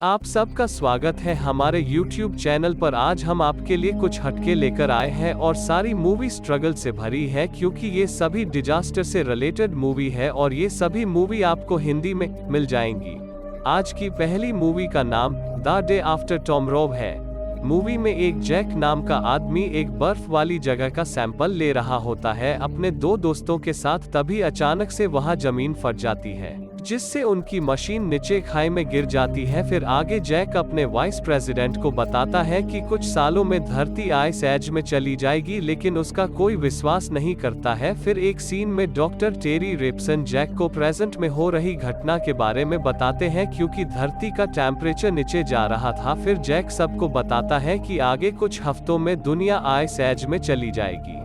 आप सबका स्वागत है हमारे YouTube चैनल पर। आज हम आपके लिए कुछ हटके लेकर आए हैं और सारी मूवी स्ट्रगल से भरी है, क्योंकि ये सभी डिजास्टर से रिलेटेड मूवी है और ये सभी मूवी आपको हिंदी में मिल जाएंगी। आज की पहली मूवी का नाम द डे आफ्टर टॉमरॉव है। मूवी में एक जैक नाम का आदमी एक बर्फ वाली जगह का सैंपल ले रहा होता है अपने दो दोस्तों के साथ, तभी अचानक से वहां जमीन फट जाती है जिससे उनकी मशीन नीचे खाई में गिर जाती है। फिर आगे जैक अपने वाइस प्रेसिडेंट को बताता है कि कुछ सालों में धरती आइस एज में चली जाएगी, लेकिन उसका कोई विश्वास नहीं करता है। फिर एक सीन में डॉक्टर टेरी रेप्सन जैक को प्रेजेंट में हो रही घटना के बारे में बताते हैं, क्योंकि धरती का टेम्परेचर नीचे जा रहा था। फिर जैक सबको बताता है कि आगे कुछ हफ्तों में दुनिया आइस एज में चली जाएगी,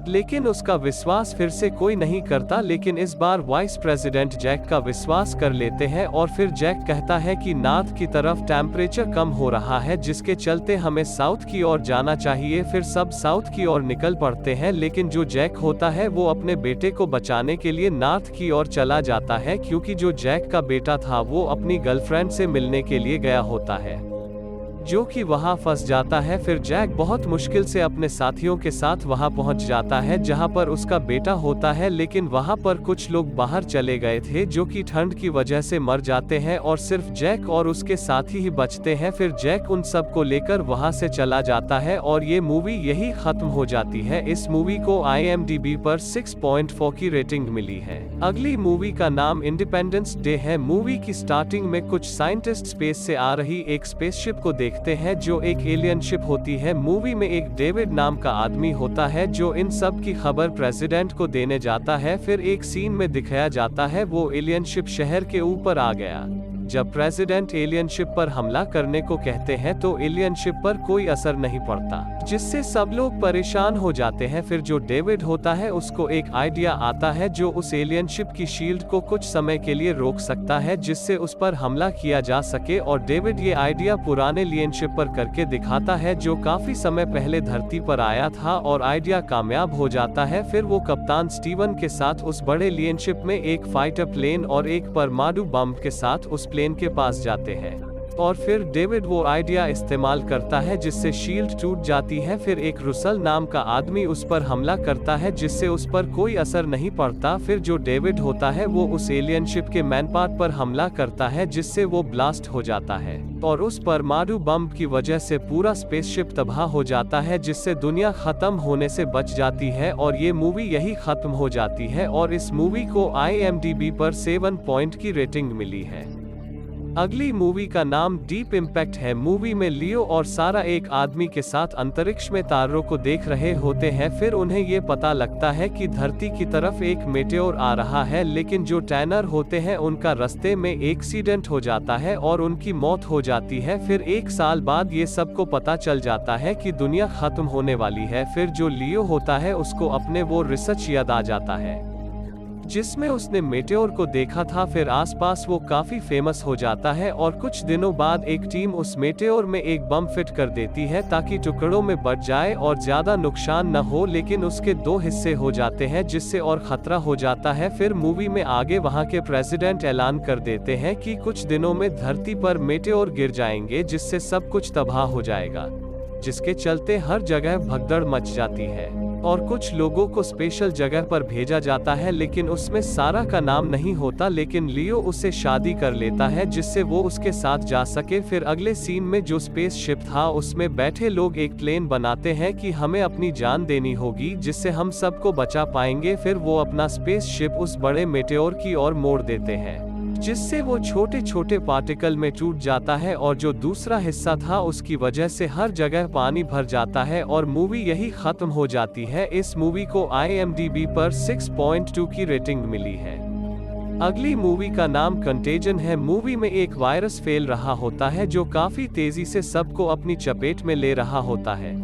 लेकिन उसका विश्वास फिर से कोई नहीं करता। लेकिन इस बार वाइस प्रेसिडेंट जैक का विश्वास कर लेते हैं और फिर जैक कहता है कि नॉर्थ की तरफ टेम्परेचर कम हो रहा है, जिसके चलते हमें साउथ की ओर जाना चाहिए। फिर सब साउथ की ओर निकल पड़ते हैं, लेकिन जो जैक होता है वो अपने बेटे को बचाने के लिए नॉर्थ की ओर चला जाता है, क्योंकि जो जैक का बेटा था वो अपनी गर्लफ्रेंड से मिलने के लिए गया होता है, जो कि वहां फंस जाता है। फिर जैक बहुत मुश्किल से अपने साथियों के साथ वहां पहुंच जाता है जहां पर उसका बेटा होता है, लेकिन वहां पर कुछ लोग बाहर चले गए थे जो कि ठंड की वजह से मर जाते हैं और सिर्फ जैक और उसके साथी ही बचते हैं। फिर जैक उन सब को लेकर वहां से चला जाता है और ये मूवी यही खत्म हो जाती है। इस मूवी को IMDb पर 6.4 की रेटिंग मिली है। अगली मूवी का नाम इंडिपेंडेंस डे है। मूवी की स्टार्टिंग में कुछ साइंटिस्ट स्पेस से आ रही एक स्पेसशिप को देखते हैं जो एक एलियन शिप होती है। मूवी में एक डेविड नाम का आदमी होता है जो इन सब की खबर प्रेसिडेंट को देने जाता है। फिर एक सीन में दिखाया जाता है वो एलियन शिप शहर के ऊपर आ गया। जब प्रेसिडेंट एलियन शिप पर हमला करने को कहते हैं तो एलियन शिप पर कोई असर नहीं पड़ता, जिससे सब लोग परेशान हो जाते हैं। फिर जो डेविड होता है उसको एक आइडिया आता है जो उस एलियन शिप की शील्ड को कुछ समय के लिए रोक सकता है, जिससे उस पर हमला किया जा सके। और डेविड ये आइडिया पुराने एलियन शिप पर करके दिखाता है जो काफी समय पहले धरती पर आया था, और आइडिया कामयाब हो जाता है। फिर वो कप्तान स्टीवन के साथ उस बड़े एलियन शिप में एक फाइटर प्लेन और एक परमाणु बम के साथ उस प्लेन के पास जाते हैं, और फिर डेविड वो आइडिया इस्तेमाल करता है जिससे शील्ड टूट जाती है। फिर एक रुसल नाम का आदमी उस पर हमला करता है जिससे उस पर कोई असर नहीं पड़ता। फिर जो डेविड होता है वो उस एलियन शिप के मैनपार्ट पर हमला करता है जिससे वो ब्लास्ट हो जाता है, और उस परमाणु बम की वजह से पूरा स्पेसशिप तबाह हो जाता है, जिससे दुनिया खत्म होने से बच जाती है। और ये मूवी यही खत्म हो जाती है और इस मूवी को IMDb पर 7 पॉइंट की रेटिंग मिली है। अगली मूवी का नाम डीप इम्पैक्ट है। मूवी में लियो और सारा एक आदमी के साथ अंतरिक्ष में तारों को देख रहे होते हैं। फिर उन्हें ये पता लगता है कि धरती की तरफ एक मेटेओर आ रहा है, लेकिन जो टैनर होते हैं उनका रास्ते में एक्सीडेंट हो जाता है और उनकी मौत हो जाती है। फिर 1 साल बाद ये सबको पता चल जाता है कि दुनिया खत्म होने वाली है। फिर जो लियो होता है उसको अपने वो रिसर्च याद आ जाता है जिसमें उसने मेटेओर को देखा था। फिर आसपास वो काफी फेमस हो जाता है और कुछ दिनों बाद एक टीम उस मेटेओर में एक बम फिट कर देती है ताकि टुकड़ों में बट जाए और ज्यादा नुकसान न हो, लेकिन उसके 2 हिस्से हो जाते हैं जिससे और खतरा हो जाता है। फिर मूवी में आगे वहां के प्रेसिडेंट ऐलान कर देते हैं कि कुछ दिनों में धरती पर मेटेओर गिर जाएंगे जिससे सब कुछ तबाह हो जाएगा, जिसके चलते हर जगह भगदड़ मच जाती है और कुछ लोगों को स्पेशल जगह पर भेजा जाता है, लेकिन उसमें सारा का नाम नहीं होता। लेकिन लियो उससे शादी कर लेता है जिससे वो उसके साथ जा सके। फिर अगले सीन में जो स्पेस शिप था उसमें बैठे लोग एक प्लेन बनाते हैं कि हमें अपनी जान देनी होगी जिससे हम सबको बचा पाएंगे। फिर वो अपना स्पेस शिप उस बड़े मेटेओर की ओर मोड़ देते हैं जिससे वो छोटे छोटे पार्टिकल में टूट जाता है, और जो दूसरा हिस्सा था उसकी वजह से हर जगह पानी भर जाता है और मूवी यही खत्म हो जाती है। इस मूवी को IMDb पर 6.2 की रेटिंग मिली है। अगली मूवी का नाम कंटेजन है। मूवी में एक वायरस फैल रहा होता है जो काफी तेजी से सबको अपनी चपेट में ले रहा होता है।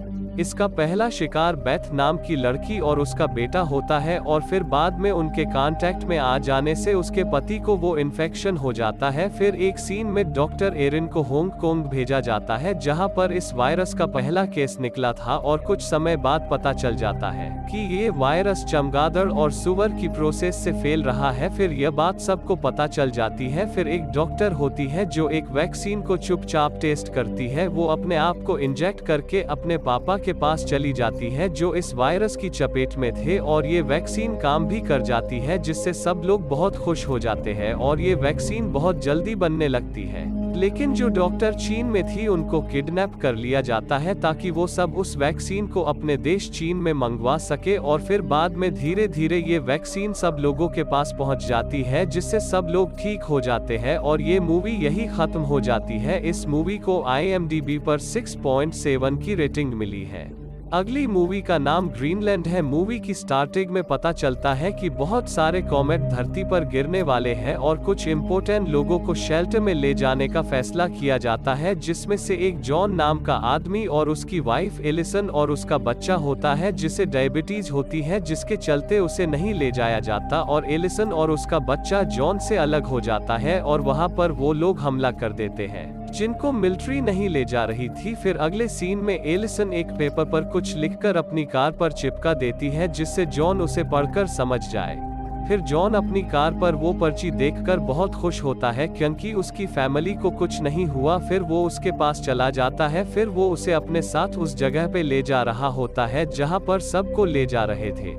इसका पहला शिकार बेथ नाम की लड़की और उसका बेटा होता है और फिर बाद में उनके कांटेक्ट में आ जाने से उसके पति को वो इन्फेक्शन हो जाता है। फिर एक सीन में डॉक्टर एरिन को हांगकांग भेजा जाता है जहां पर इस वायरस का पहला केस निकला था और कुछ समय बाद पता चल जाता है कि ये वायरस चमगादड़ और सुअर की प्रोसेस से फैल रहा है। फिर यह बात सबको पता चल जाती है। फिर एक डॉक्टर होती है जो एक वैक्सीन को चुपचाप टेस्ट करती है। वो अपने आप को इंजेक्ट करके अपने पापा के पास चली जाती है जो इस वायरस की चपेट में थे और ये वैक्सीन काम भी कर जाती है जिससे सब लोग बहुत खुश हो जाते हैं और ये वैक्सीन बहुत जल्दी बनने लगती है। लेकिन जो डॉक्टर चीन में थी उनको किडनैप कर लिया जाता है ताकि वो सब उस वैक्सीन को अपने देश चीन में मंगवा सके और फिर बाद में धीरे धीरे ये वैक्सीन सब लोगों के पास पहुंच जाती है जिससे सब लोग ठीक हो जाते हैं और ये मूवी यही खत्म हो जाती है। इस मूवी को IMDb पर 6.7 की रेटिंग मिली है। अगली मूवी का नाम ग्रीनलैंड है। मूवी की स्टार्टिंग में पता चलता है कि बहुत सारे कॉमेट धरती पर गिरने वाले हैं और कुछ इम्पोर्टेंट लोगों को शेल्टर में ले जाने का फैसला किया जाता है जिसमें से एक जॉन नाम का आदमी और उसकी वाइफ एलिसन और उसका बच्चा होता है जिसे डायबिटीज होती है जिसके चलते उसे नहीं ले जाया जाता और एलिसन और उसका बच्चा जॉन से अलग हो जाता है और वहां पर वो लोग हमला कर देते हैं जिनको मिलिट्री नहीं ले जा रही थी। फिर अगले सीन में एलिसन एक पेपर पर कुछ लिखकर अपनी कार पर चिपका देती है जिससे जॉन उसे पढ़कर समझ जाए। फिर जॉन अपनी कार पर वो पर्ची देखकर बहुत खुश होता है क्योंकि उसकी फैमिली को कुछ नहीं हुआ। फिर वो उसके पास चला जाता है। फिर वो उसे अपने साथ उस जगह पे ले जा रहा होता है जहां पर सबको ले जा रहे थे,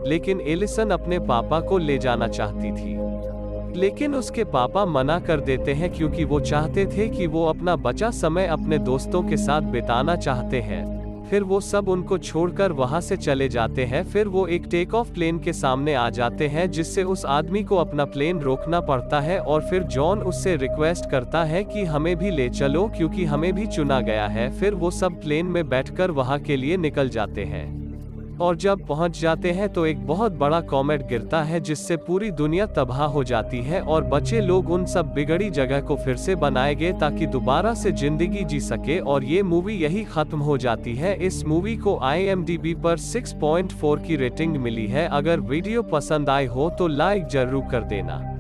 लेकिन एलिसन अपने पापा को ले जाना चाहती थी लेकिन उसके पापा मना कर देते हैं क्योंकि वो चाहते थे कि वो अपना बचा समय अपने दोस्तों के साथ बिताना चाहते हैं। फिर वो सब उनको छोड़कर वहां से चले जाते हैं। फिर वो एक टेक ऑफ प्लेन के सामने आ जाते हैं जिससे उस आदमी को अपना प्लेन रोकना पड़ता है और फिर जॉन उससे रिक्वेस्ट करता है कि हमें भी ले चलो क्योंकि हमें भी चुना गया है। फिर वो सब प्लेन में बैठकर वहां के लिए निकल जाते हैं और जब पहुंच जाते हैं तो एक बहुत बड़ा कॉमेट गिरता है जिससे पूरी दुनिया तबाह हो जाती है और बचे लोग उन सब बिगड़ी जगह को फिर से बनाएंगे ताकि दोबारा से जिंदगी जी सके और ये मूवी यही खत्म हो जाती है। इस मूवी को IMDb पर 6.4 की रेटिंग मिली है। अगर वीडियो पसंद आए हो तो लाइक जरूर कर देना।